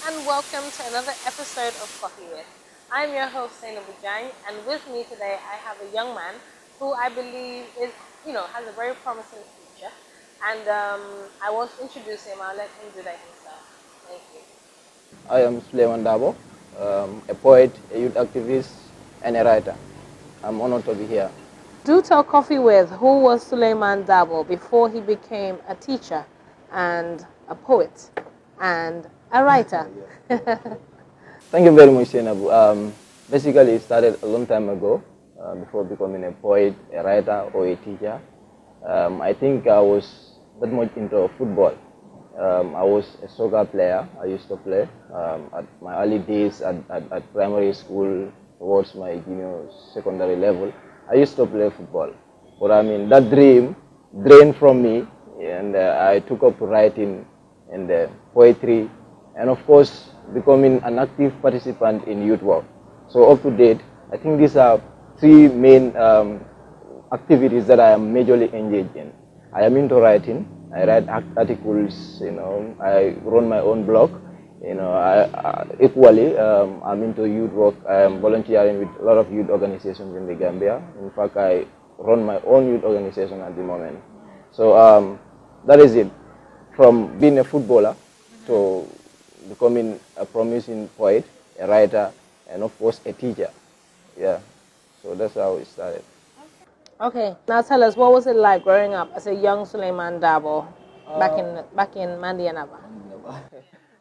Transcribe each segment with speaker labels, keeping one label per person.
Speaker 1: and welcome to another episode of Coffee With. I'm your host Sainabu, and with me today I have a young man who I believe has a very promising future. And I want to introduce him. I'll let him do that himself. Thank you.
Speaker 2: I am Sulayman Darboe, a poet, a youth activist, and a writer. I'm honored to be here.
Speaker 1: Do tell Coffee With who was Sulayman Darboe before he became a teacher and a poet and a writer.
Speaker 2: Thank you very much, Sainabu. Basically, it started a long time ago, before becoming a poet, a writer, or a teacher. I think I was that much into football. I was a soccer player. I used to play at my early days at primary school towards my junior secondary level. I used to play football. But I mean, that dream drained from me, and I took up writing and poetry, and of course, becoming an active participant in youth work. So up to date, I think these are three main activities that I am majorly engaged in. I am into writing. I write articles. I run my own blog. Equally, I'm into youth work. I am volunteering with a lot of youth organizations in the Gambia. In fact, I run my own youth organization at the moment. So that is it. From being a footballer to becoming a promising poet, a writer, and of course a teacher. Yeah. So that's how it started.
Speaker 1: Okay, now tell us, what was it like growing up as a young Suleiman Dabo back in Mandianaba?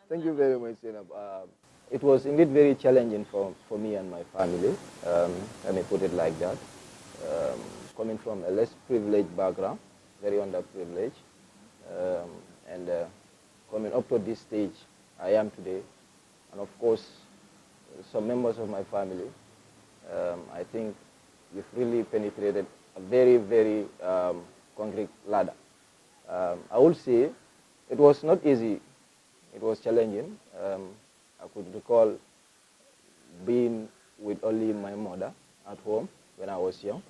Speaker 2: Thank you very much, Zainab. It was indeed very challenging for me and my family. Let me put it like that. Um, Coming from a less privileged background, very underprivileged, and coming up to this stage I am today, and of course some members of my family, I think we've really penetrated a very, very concrete ladder. I would say it was not easy. It was challenging. I could recall being with only my mother at home when I was young,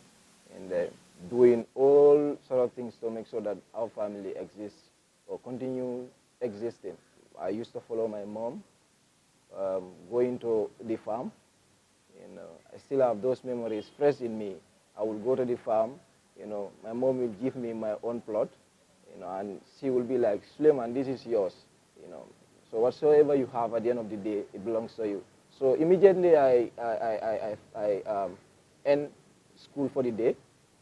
Speaker 2: and doing all sort of things to make sure that our family exists or continue existing. I used to follow my mom, going to the farm. I still have those memories fresh in me. I will go to the farm. My mom will give me my own plot. And she will be like, Suleiman, this is yours. So whatsoever you have at the end of the day, it belongs to you. So immediately I end school for the day.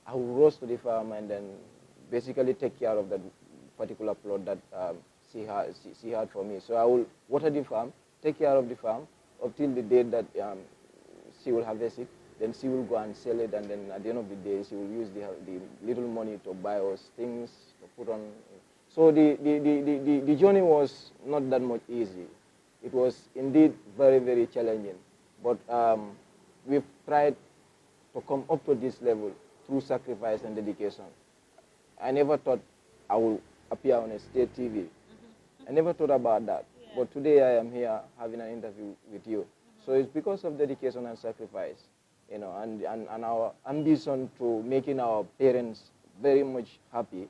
Speaker 2: I will rush to the farm and then basically take care of that particular plot that she had for me. So I will water the farm, take care of the farm up till the day that she will harvest it. Then she will go and sell it, and then at the end of the day, she will use the little money to buy us things to put on. So the journey was not that much easy. It was indeed very, very challenging. But we've tried to come up to this level through sacrifice and dedication. I never thought I would appear on a state TV. I never thought about that. Yeah. But today I am here having an interview with you. So it's because of dedication and sacrifice, and our ambition to making our parents very much happy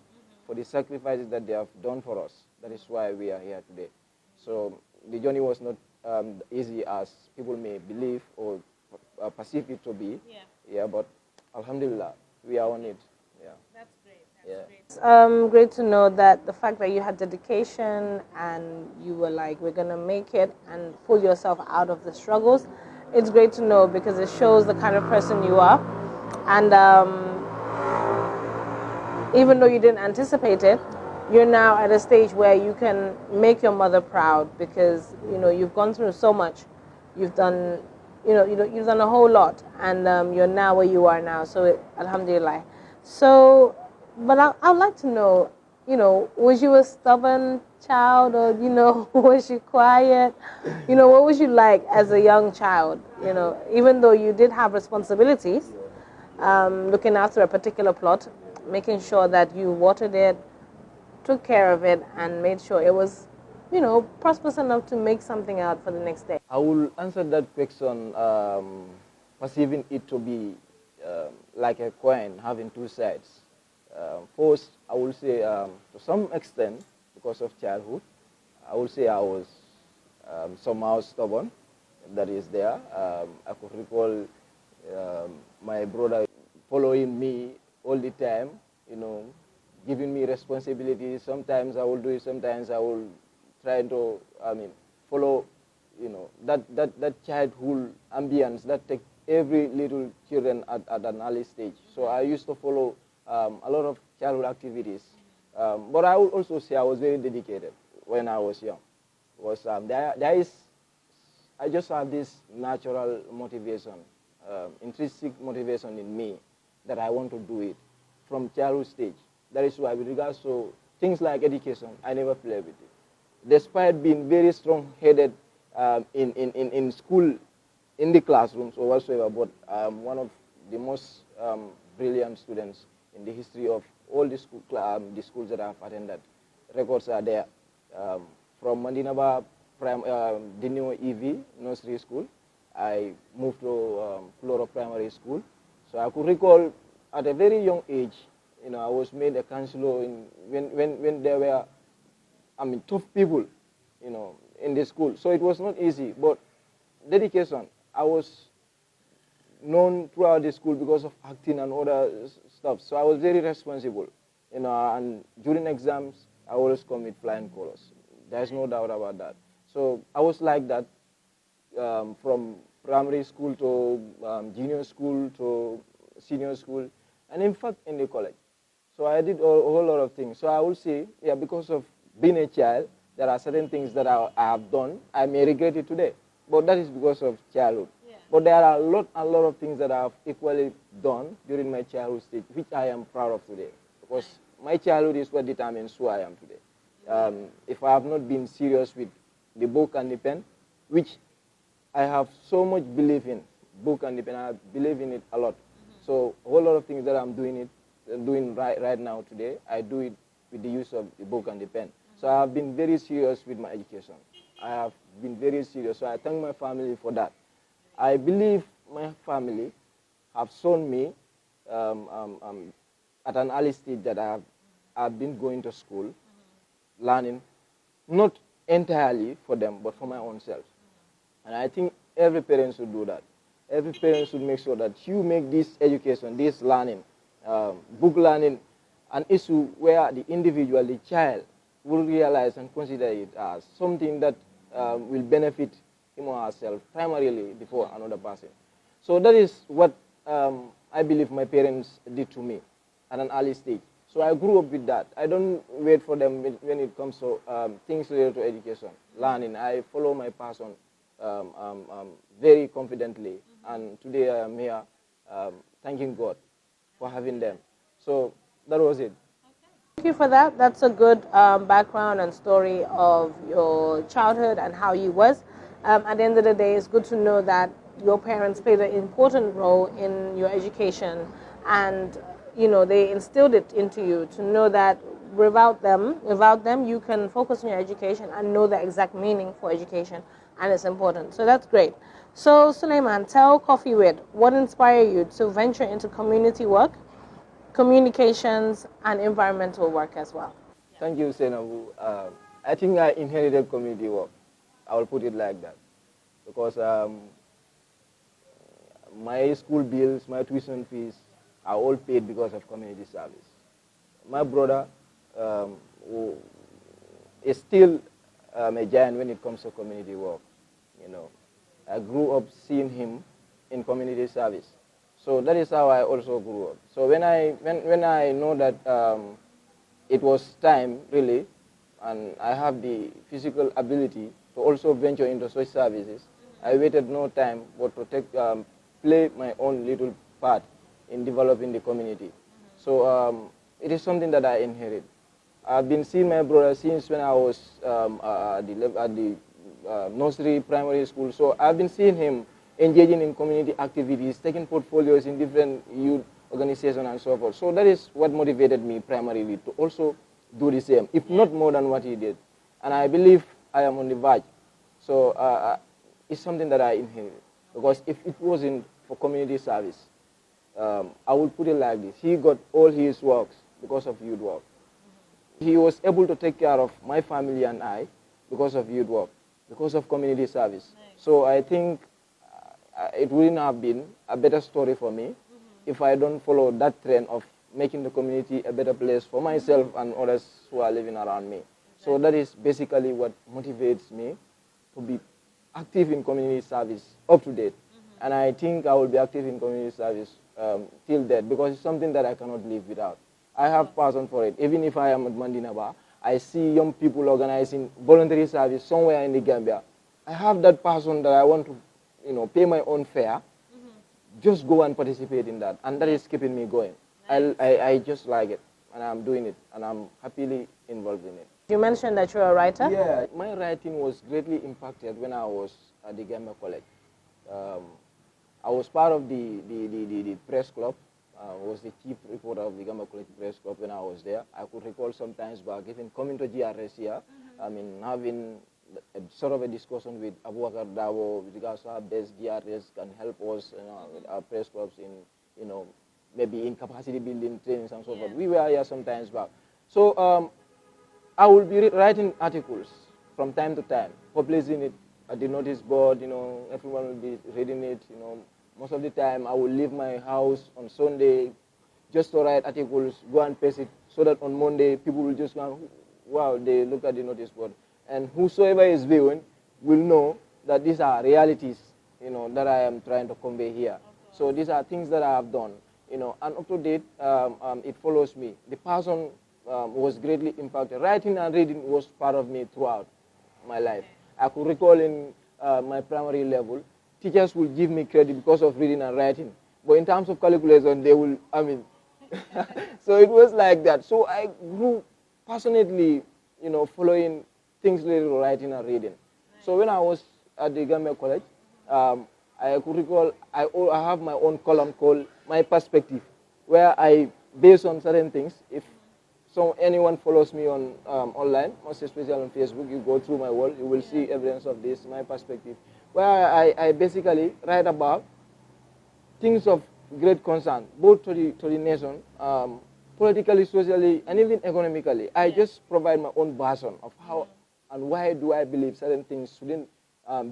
Speaker 2: for the sacrifices that they have done for us. That is why we are here today. So the journey was not easy as people may believe or perceive it to be. Yeah, but Alhamdulillah, we are on it. Yeah.
Speaker 1: That's great. It's great to know that the fact that you had dedication and you were like, we're going to make it and pull yourself out of the struggles. It's great to know because it shows the kind of person you are. And even though you didn't anticipate it, you're now at a stage where you can make your mother proud because, you've gone through so much. You've done, you've done a whole lot, and you're now where you are now. So, alhamdulillah. So, but I'd like to know, was you a stubborn child, or was you quiet? What was you like as a young child? Even though you did have responsibilities, looking after a particular plot, making sure that you watered it, took care of it, and made sure it was, prosperous enough to make something out for the next day.
Speaker 2: I will answer that question, perceiving it to be like a coin having two sides. First, I will say to some extent, because of childhood, I will say I was somehow stubborn, that is there. I could recall my brother following me all the time, giving me responsibilities. Sometimes I will do it, sometimes I will try to, follow, that childhood ambience that take every little children at an early stage. So I used to follow a lot of childhood activities. But I would also say I was very dedicated when I was young. Was I just have this natural motivation, intrinsic motivation in me that I want to do it from childhood stage. That is why with regards to things like education, I never play with it. Despite being very strong-headed in school, in the classrooms or whatsoever, but I'm one of the most brilliant students in the history of all the schools that I've attended. Records are there. From Mandinaba Dinio EV Nursery School, I moved to Flora Primary School. So I could recall at a very young age, I was made a counselor when there were, tough people, in the school. So it was not easy, but dedication. I was known throughout the school because of acting and other stuff. So I was very responsible, and during exams, I always come with flying colors. There's no doubt about that. So I was like that from primary school to junior school to senior school, and in fact in the college. So I did a whole lot of things. So I would say, yeah, because of being a child, there are certain things that I have done. I may regret it today, but that is because of childhood. Yeah. But there are a lot of things that I have equally done during my childhood stage, which I am proud of today. Because my childhood is what determines who I am today. If I have not been serious with the book and the pen, which I have so much belief in, book and the pen, I believe in it a lot. So a whole lot of things that I'm doing right now today, I do it with the use of the book and the pen. So I have been very serious with my education. I have been very serious. So I thank my family for that. I believe my family have shown me at an early stage that I've been going to school, learning, not entirely for them, but for my own self. And I think every parent should do that. Every parent should make sure that you make this education, this learning, book learning, an issue where the individual, the child, will realize and consider it as something that will benefit him or herself primarily before another person. So that is what I believe my parents did to me at an early stage. So I grew up with that. I don't wait for them when it comes to things related to education, learning. I follow my passion very confidently. And today I am here thanking God for having them. So that was it.
Speaker 1: Thank you for that. That's a good background and story of your childhood and how you was. At the end of the day, it's good to know that your parents played an important role in your education, and they instilled it into you to know that without them, you can focus on your education and know the exact meaning for education, and it's important. So that's great. So Sulayman, tell Coffee With, what inspired you to venture into community work, communications, and environmental work as well?
Speaker 2: Thank you, Sainabu. I think I inherited community work. I will put it like that. Because my school bills, my tuition fees are all paid because of community service. My brother who is still a giant when it comes to community work. I grew up seeing him in community service. So that is how I also grew up. So when I know that it was time, really, and I have the physical ability to also venture into such services, I waited no time but to play my own little part in developing the community. So it is something that I inherit. I've been seeing my brother since when I was at the nursery primary school. So I've been seeing him engaging in community activities, taking portfolios in different youth organizations and so forth. So that is what motivated me primarily to also do the same, if not more than what he did. And I believe I am on the verge. So it's something that I inherited. Because if it wasn't for community service, I would put it like this. He got all his works because of youth work. He was able to take care of my family and I because of youth work. because of community service. So I think it wouldn't have been a better story for me if I don't follow that trend of making the community a better place for myself and others who are living around me. So that is basically what motivates me to be active in community service up to date. And I think I will be active in community service till death, because it's something that I cannot live without. I have passion for it. Even if I am at Mandinaba, I see young people organizing voluntary service somewhere in the Gambia. I have that passion that I want to, pay my own fare, just go and participate in that, and that is keeping me going. I just like it, and I'm doing it, and I'm happily involved in it.
Speaker 1: You mentioned that you're a writer?
Speaker 2: Yeah, my writing was greatly impacted when I was at the Gambia College. I was part of the press club. I was the chief reporter of the Gambia College Press Club when I was there. I could recall sometimes back, even coming to GRTS here, having sort of a discussion with Darboe with regards to how best GRTS can help us, with our press clubs in, maybe in capacity building trainings and so forth. We were here sometimes back. So I will be writing articles from time to time, publishing it at the notice board. Everyone will be reading it. Most of the time I will leave my house on Sunday just to write articles, go and paste it, so that on Monday people will just go, wow, they look at the notice board. And whosoever is viewing will know that these are realities, that I am trying to convey here. So these are things that I have done, and up to date, it follows me. The passion was greatly impacted. Writing and reading was part of me throughout my life. I could recall in my primary level, teachers will give me credit because of reading and writing. But in terms of calculation, they will, so it was like that. So I grew passionately, following things related to writing and reading. So when I was at the Gambia College, I could recall, I have my own column called My Perspective, where I, based on certain things, if anyone follows me on online, most especially on Facebook, you go through my wall, you will see evidence of this, My Perspective, where I basically write about things of great concern, both to the nation, politically, socially, and even economically. I just provide my own version of how and why do I believe certain things shouldn't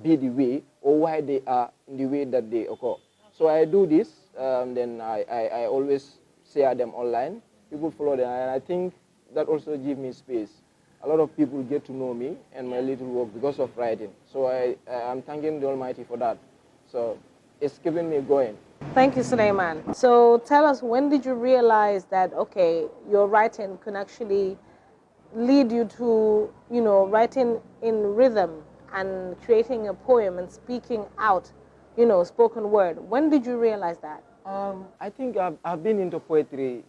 Speaker 2: be the way, or why they are in the way that they occur. So I do this, then I always share them online. People follow them, and I think that also gives me space. A lot of people get to know me and my little work because of writing. So I'm thanking the Almighty for that. So it's keeping me going.
Speaker 1: Thank you, Sulayman. So tell us, when did you realize that, okay, your writing can actually lead you to, writing in rhythm and creating a poem and speaking out, spoken word? When did you realize that?
Speaker 2: I think I've been into poetry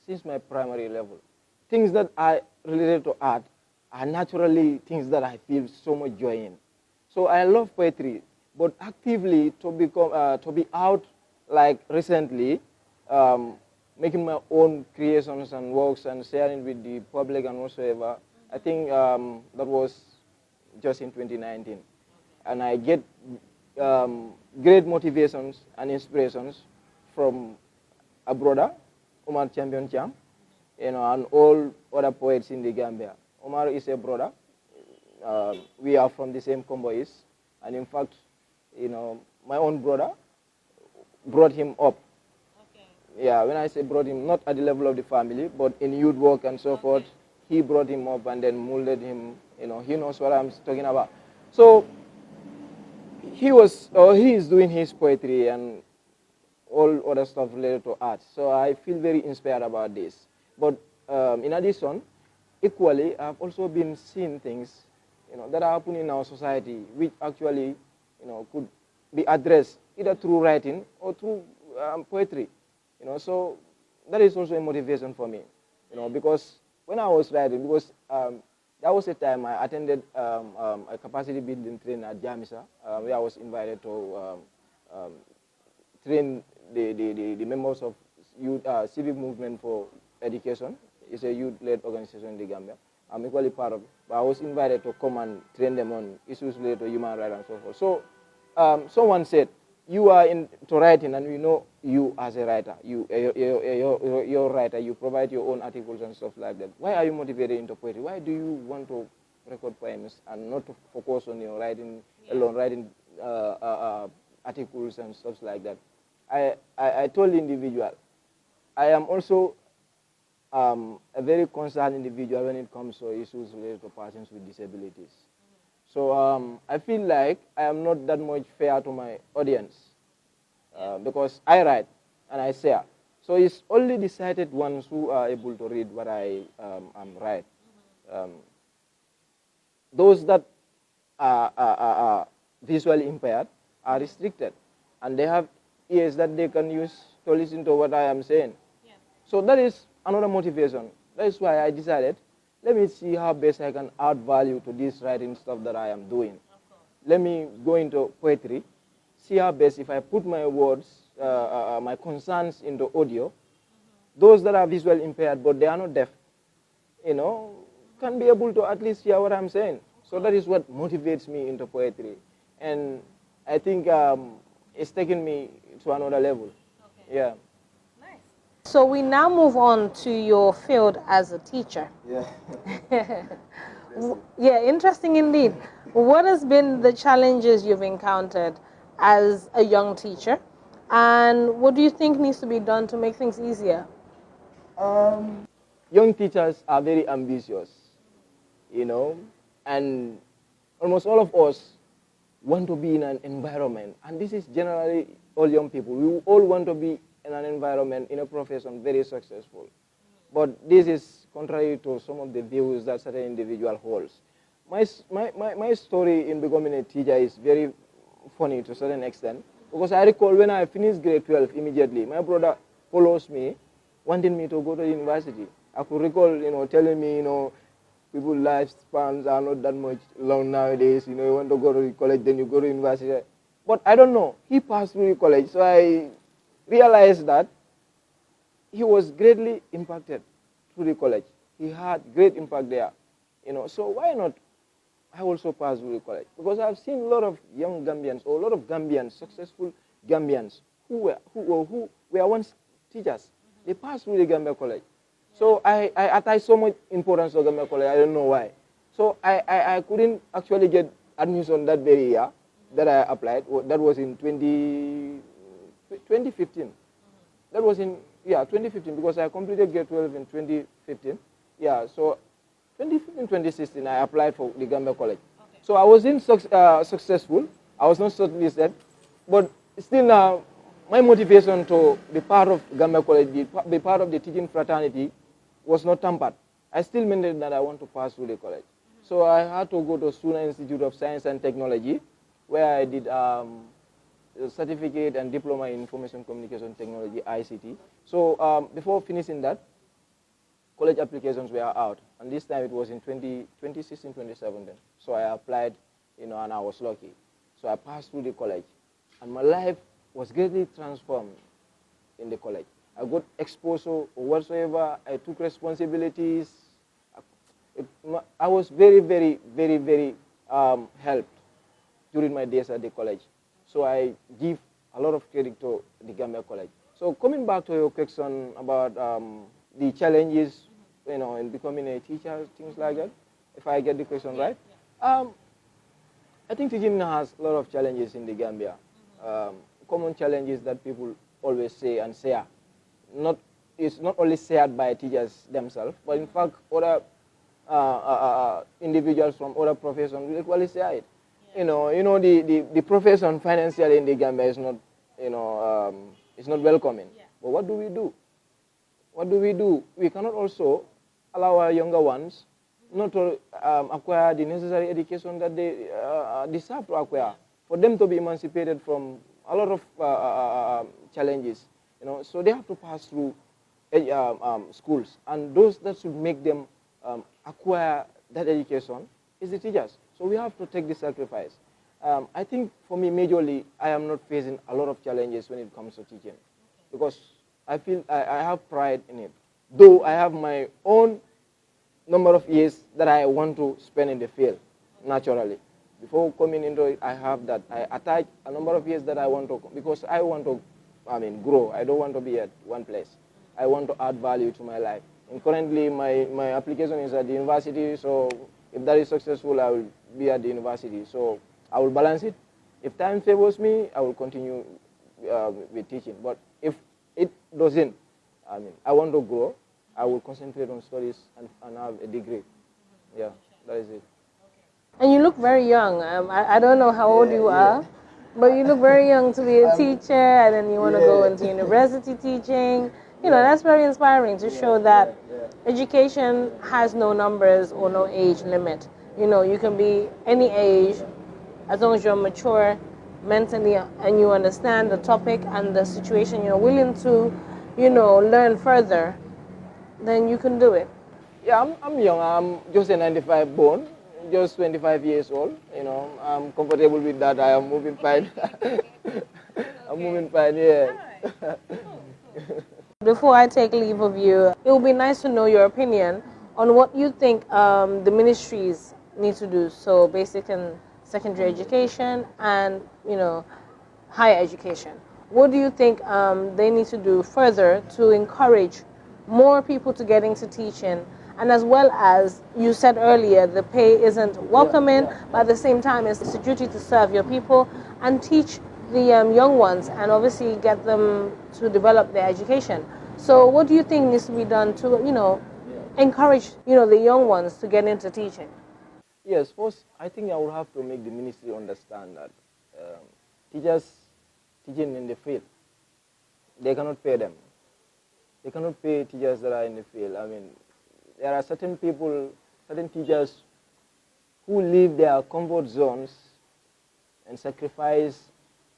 Speaker 2: since my primary level. Things that are related to art are naturally things that I feel so much joy in. So I love poetry, but actively to be out, like recently, making my own creations and works and sharing with the public and whatsoever, I think that was just in 2019. And I get great motivations and inspirations from a brother, Omar Champion Cham, and all other poets in the Gambia. Omar is a brother. We are from the same convoys, and in fact, my own brother brought him up. Okay. Yeah, when I say brought him, not at the level of the family, but in youth work and so forth, he brought him up and then molded him. He knows what I'm talking about. So he is doing his poetry and all other stuff related to art. So I feel very inspired about this. But in addition, equally, I've also been seeing things, that are happening in our society, which actually, could be addressed either through writing or through poetry. So that is also a motivation for me, because when I was writing, because that was a time I attended a capacity building training at Jamisa, where I was invited to train the members of youth civic movement for education. It's a youth-led organization in the Gambia. I'm equally part of it. But I was invited to come and train them on issues related to human rights and so forth. So someone said, you are into writing, and we know you as a writer. You're a writer. You provide your own articles and stuff like that. Why are you motivated into poetry? Why do you want to record poems and not to focus on writing alone, writing articles and stuff like that. I told the individual, I am also a very concerned individual when it comes to issues related to persons with disabilities. So I feel like I am not that much fair to my audience because I write and I share. So it's only the sighted ones who are able to read what I write. Those that are visually impaired are restricted, and they have ears that they can use to listen to what I am saying. Yeah. So that is another motivation. That is why I decided, let me see how best I can add value to this writing stuff that I am doing. Let me go into poetry, see how best if I put my words, my concerns into audio, those that are visually impaired but they are not deaf, can be able to at least hear what I'm saying. So that is what motivates me into poetry. And I think it's taken me to another level. Okay. Yeah.
Speaker 1: Nice. So we now move on to your field as a teacher.
Speaker 2: Yeah.
Speaker 1: Yeah, interesting indeed. What has been the challenges you've encountered as a young teacher? And what do you think needs to be done to make things easier?
Speaker 2: Young teachers are very ambitious, and almost all of us want to be in an environment, and this is generally all young people. We all want to be in an environment, in a profession, very successful. But this is contrary to some of the views that certain individual holds. My story in becoming a teacher is very funny to a certain extent, because I recall when I finished grade 12 immediately, my brother follows me, wanting me to go to university. I could recall, telling me, people's lifespans are not that much long nowadays. You want to go to college, then you go to university. But I don't know. He passed through college, so I realized that he was greatly impacted through the college. He had great impact there. So why not I also pass through college? Because I've seen a lot of young Gambians, or a lot of Gambians, successful Gambians, who were once teachers. They passed through the Gambia college. So I attach so much importance to Gambia college, I don't know why. So I couldn't actually get admission that very year that I applied. That was in 2015. That was in 2015, because I completed grade 12 in 2015. Yeah, so 2015, 2016, I applied for the Gambia College. Okay. So I wasn't successful. I was not shortlisted, but still now, my motivation to be part of Gambia College, be part of the teaching fraternity, was not tempered. I still maintained that I want to pass through the college. So I had to go to Suna Institute of Science and Technology, where I did a certificate and diploma in Information Communication Technology, ICT. So before finishing that, college applications were out, and this time it was in 2016, 2017. So I applied, and I was lucky. So I passed through the college, and my life was greatly transformed in the college. I got exposure whatsoever. I took responsibilities. I was very, very, very, very helped during my days at the college. So I give a lot of credit to the Gambia College. So coming back to your question about the challenges, in becoming a teacher, things like that, if I get the question right, I think teaching has a lot of challenges in the Gambia. Common challenges that people always say and share. It's not only shared by teachers themselves, but in fact, other individuals from other professions will equally share it. The profession financially in the Gambia is not, it's not welcoming. Yeah. But what do we do? What do we do? We cannot also allow our younger ones not to acquire the necessary education that they deserve to acquire, for them to be emancipated from a lot of challenges. So they have to pass through schools, and those that should make them acquire that education is the teachers. So we have to take the sacrifice. I think for me, majorly, I am not facing a lot of challenges when it comes to teaching, because I feel I have pride in it. Though I have my own number of years that I want to spend in the field, naturally. Before coming into it, I have that. I attach a number of years that I want to, because I want to, grow. I don't want to be at one place. I want to add value to my life. And currently, my application is at the university, so If that is successful, I will be at the university. So I will balance it. If time favors me, I will continue with teaching. But if it doesn't, I want to grow, I will concentrate on studies and have a degree. Yeah, that is it.
Speaker 1: And you look very young. I don't know how old you are, but you look very young to be a teacher, and then you want to go into university teaching. You know, that's very inspiring to show that education has no numbers or no age limit. You know, you can be any age as long as you're mature mentally and you understand the topic and the situation you're willing to, you know, learn further, then you can do it.
Speaker 2: Yeah, I'm young. I'm just a 95 born, just 25 years old. You know, I'm comfortable with that. I am moving fine. I'm moving fine, yeah.
Speaker 1: Before I take leave of you, it would be nice to know your opinion on what you think the ministries need to do. So basic and secondary education and, you know, higher education. What do you think they need to do further to encourage more people to get into teaching? And as well as you said earlier, the pay isn't welcoming, but at the same time, it's a duty to serve your people and teach the young ones and obviously get them to develop their education. So what do you think needs to be done to, you know, encourage, you know, the young ones to get into teaching?
Speaker 2: Yes, first, I think I will have to make the ministry understand that teachers teaching in the field, they cannot pay them. They cannot pay teachers that are in the field. I mean, there are certain people, certain teachers who leave their comfort zones and sacrifice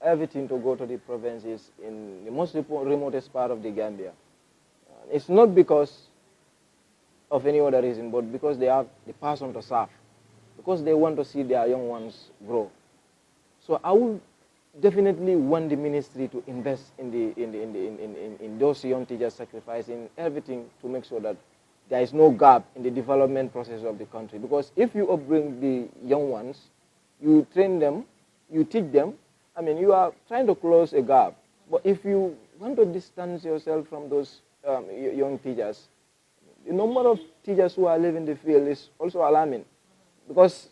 Speaker 2: everything to go to the provinces in the most remotest part of the Gambia. It's not because of any other reason, but because they have the passion to serve, because they want to see their young ones grow. So I would definitely want the ministry to invest in those young teachers, sacrificing everything to make sure that there is no gap in the development process of the country. Because if you upbring the young ones, you train them, you teach them, I mean, you are trying to close a gap. But if you want to distance yourself from those young teachers, the number of teachers who are leaving the field is also alarming. Because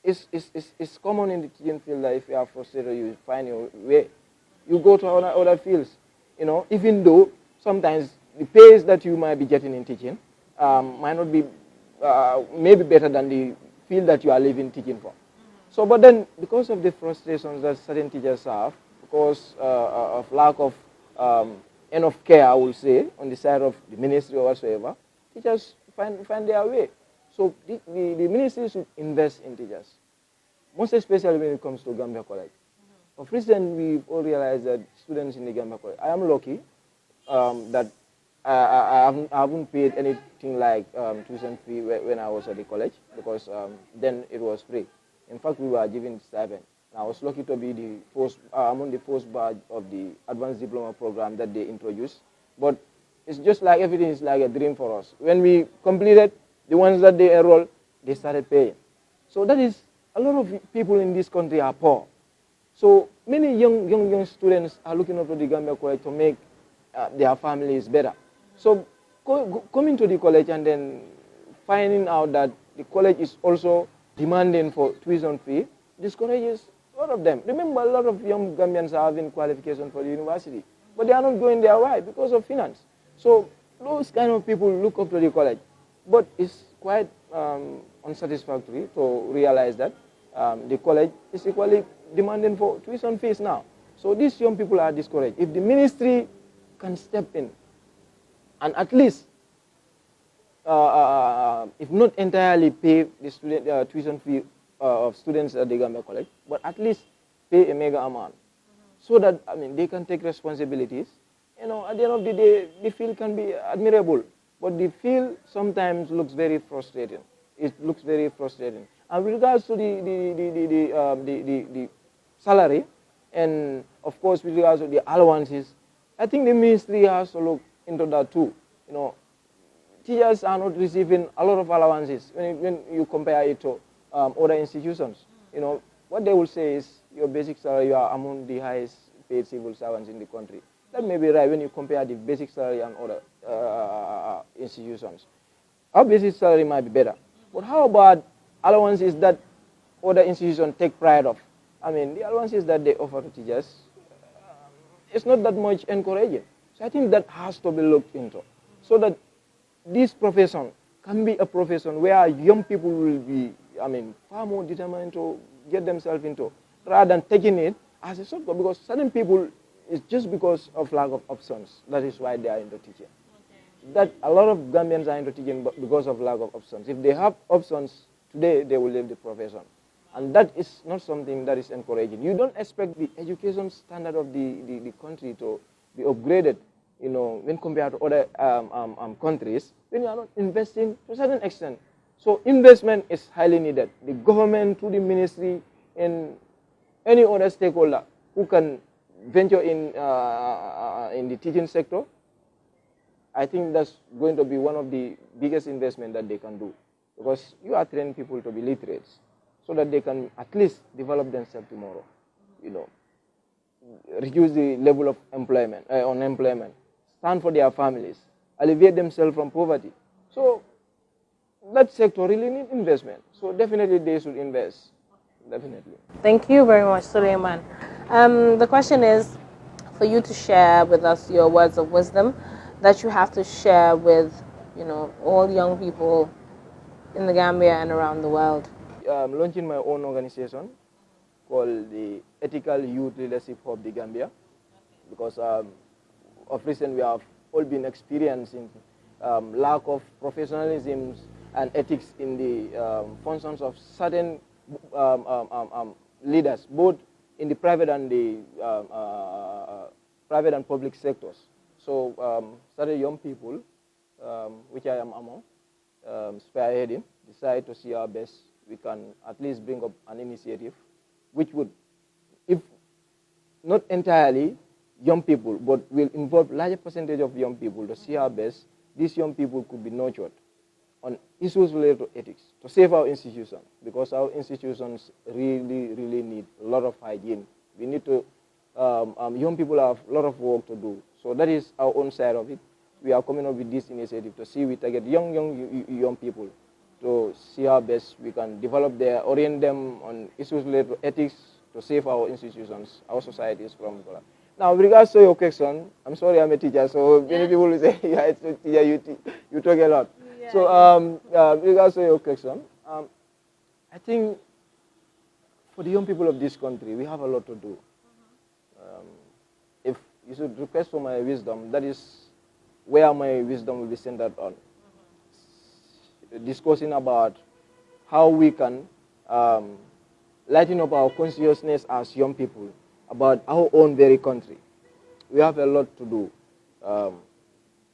Speaker 2: it's common in the teaching field that if you are frustrated, you find your way. You go to other fields, you know, even though sometimes the pays that you might be getting in teaching might not be maybe better than the field that you are leaving teaching for. So, but then because of the frustrations that certain teachers have, because of lack of enough care, I will say, on the side of the ministry or whatsoever, teachers find their way. So the ministry should invest in teachers, most especially when it comes to Gambia College. Of recent, we've all realized that students in the Gambia College, I am lucky that I haven't paid anything like tuition fee when I was at the college, because then it was free. In fact, we were given stipend. I was lucky to be among the first batch of the advanced diploma program that they introduced. But it's just like everything is like a dream for us. When we completed, the ones that they enrolled, they started paying. So that is, a lot of people in this country are poor. So many young students are looking up to the Gambia College to make their families better. So coming to the college and then finding out that the college is also demanding for tuition fee discourages a lot of them. Remember, a lot of young Gambians are having qualification for the university, but they are not going there. Why? Because of finance. So those kind of people look up to the college. But it's quite unsatisfactory to realize that the college is equally demanding for tuition fees now. So these young people are discouraged. If the ministry can step in and at least, if not entirely pay the student tuition fee of students at the Gambia College, but at least pay a mega amount, so that, I mean, they can take responsibilities. You know, at the end of the day, the field can be admirable, but the field sometimes looks very frustrating. It looks very frustrating. And with regards to the salary, and of course with regards to the allowances, I think the ministry has to look into that too. You know, teachers are not receiving a lot of allowances when you compare it to other institutions. You know, what they will say is your basic salary, you are among the highest paid civil servants in the country. That may be right when you compare the basic salary and other institutions. Our basic salary might be better. But how about allowances that other institutions take pride of. I mean, the allowances that they offer to teachers, it's not that much encouraging. So I think that has to be looked into, so that this profession can be a profession where young people will be, I mean, far more determined to get themselves into, rather than taking it as a shortcut, because certain people, it's just because of lack of options. That is why they are into teaching. Okay. That a lot of Gambians are into teaching because of lack of options. If they have options today, they will leave the profession. And that is not something that is encouraging. You don't expect the education standard of the country to be upgraded, you know, when compared to other countries, when you are not investing to a certain extent. So investment is highly needed. The government, through the ministry, and any other stakeholder who can venture in the teaching sector, I think that's going to be one of the biggest investment that they can do, because you are training people to be literates, so that they can at least develop themselves tomorrow, you know, reduce the level of unemployment, stand for their families, alleviate themselves from poverty. So that sector really needs investment. So definitely they should invest. Definitely.
Speaker 1: Thank you very much, Sulayman. The question is for you to share with us your words of wisdom that you have to share with, you know, all young people in the Gambia and around the world.
Speaker 2: I'm launching my own organization called the Ethical Youth Leadership Hub the Gambia, because of recent we have all been experiencing lack of professionalism and ethics in the functions of certain leaders, both in the private and the private and public sectors. So certain young people, which I am among, spearheading, decide to see our best we can at least bring up an initiative which would, if not entirely young people, but will involve larger percentage of young people, to see our best these young people could be nurtured on issues related to ethics to save our institutions, because our institutions really need a lot of hygiene. We need to, young people have a lot of work to do. So that is our own side of it. We are coming up with this initiative to see we target young people, to see how best we can develop their, orient them on issues related to ethics to save our institutions, our societies from collapse. Now, with regards to your question, I'm sorry I'm a teacher, so many people will say, yeah, it's a teacher, you talk a lot. Yeah. So, with regards to your question, I think for the young people of this country, we have a lot to do. If you should request for my wisdom, that is where my wisdom will be centered on. Discussing about how we can lighten up our consciousness as young people about our own very country. We have a lot to do.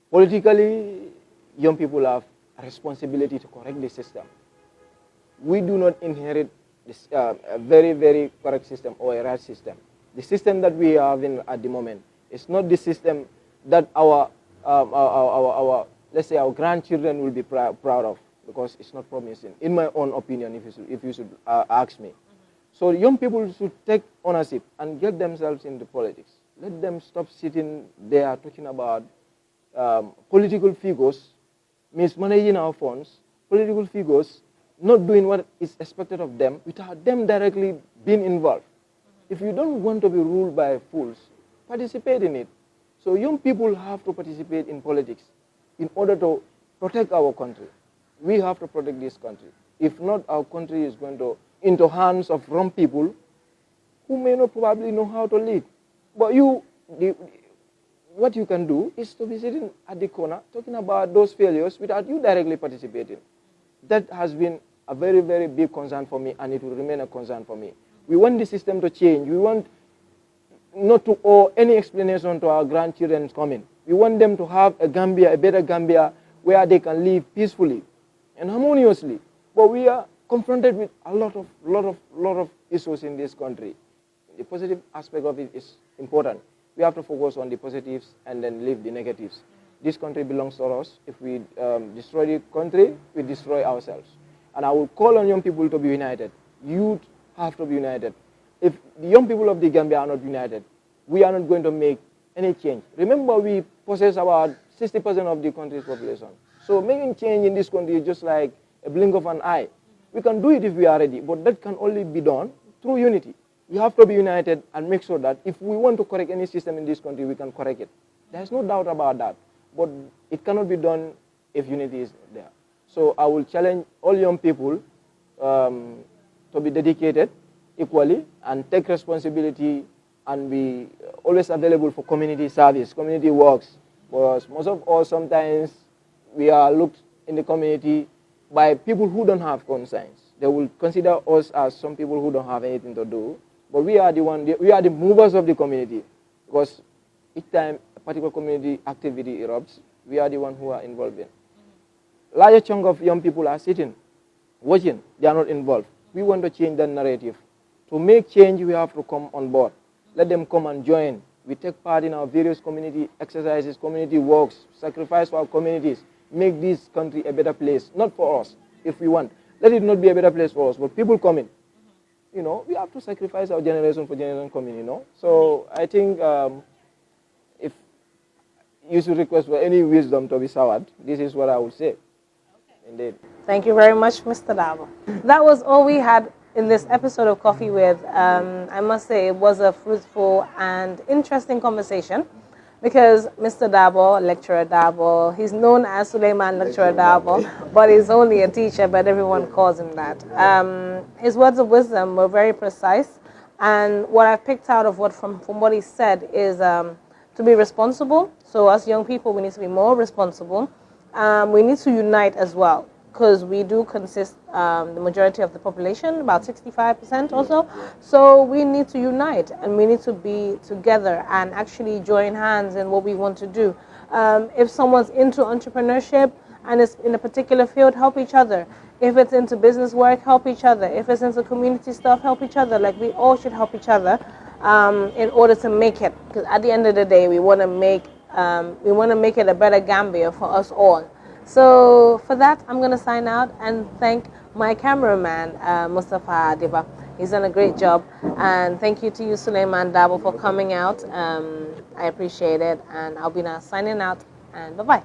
Speaker 2: Politically, young people have a responsibility to correct the system. We do not inherit this, a very correct system or a right system. The system that we have at the moment is not the system that our let's say our grandchildren will be proud of, because it's not promising, in my own opinion, if you should ask me. So young people should take ownership and get themselves into politics. Let them stop sitting there talking about political figures mismanaging our funds, political figures not doing what is expected of them without them directly being involved. If you don't want to be ruled by fools, participate in it. So young people have to participate in politics in order to protect our country. We have to protect this country. If not, our country is going to into hands of wrong people who may not probably know how to lead. But what you can do is to be sitting at the corner talking about those failures without you directly participating. That has been a very big concern for me, and it will remain a concern for me. We want the system to change. We want not to owe any explanation to our grandchildren coming. We want them to have a Gambia, a better Gambia, where they can live peacefully and harmoniously. But we are confronted with a lot of issues in this country. The positive aspect of it is important. We have to focus on the positives and then leave the negatives. This country belongs to us. If we destroy the country, we destroy ourselves. And I will call on young people to be united. Youth have to be united. If the young people of the Gambia are not united, we are not going to make any change. Remember, we possess about 60% of the country's population. So making change in this country is just like a blink of an eye. We can do it if we are ready, but that can only be done through unity. We have to be united and make sure that if we want to correct any system in this country, we can correct it. There's no doubt about that. But it cannot be done if unity is there. So I will challenge all young people to be dedicated equally and take responsibility and be always available for community service, community works. Because most of us sometimes we are looked in the community by people who don't have conscience. They will consider us as some people who don't have anything to do. But we are the movers of the community. Because each time a particular community activity erupts, we are the ones who are involved in. Larger chunk of young people are sitting, watching, they are not involved. We want to change that narrative. To make change, we have to come on board. Let them come and join. We take part in our various community exercises, community works, sacrifice for our communities, make this country a better place, not for us, if we want. Let it not be a better place for us, but people coming. You know, we have to sacrifice our generation for generation coming, you know. So I think if you should request for any wisdom to be soured, this is what I would say. Indeed.
Speaker 1: Thank you very much, Mr. Darboe. That was all we had in this episode of Coffee With. I must say it was a fruitful and interesting conversation because Mr. Darboe, Lecturer Darboe, he's known as Sulayman Lecturer Darboe, but he's only a teacher, but everyone calls him that. His words of wisdom were very precise, and what I've picked out of from what he said is to be responsible. So as young people, we need to be more responsible. We need to unite as well, because we do consist the majority of the population, about 65% or so. So we need to unite and we need to be together and actually join hands in what we want to do. If someone's into entrepreneurship and is in a particular field, help each other. If it's into business work, help each other. If it's into community stuff, help each other. Like, we all should help each other in order to make it. Because at the end of the day, we want to make it a better Gambia for us all. So for that, I'm going to sign out and thank my cameraman, Mustafa Adiba. He's done a great job. And thank you to you, Sulayman Darboe, for coming out. I appreciate it. And I'll be now signing out. And bye-bye.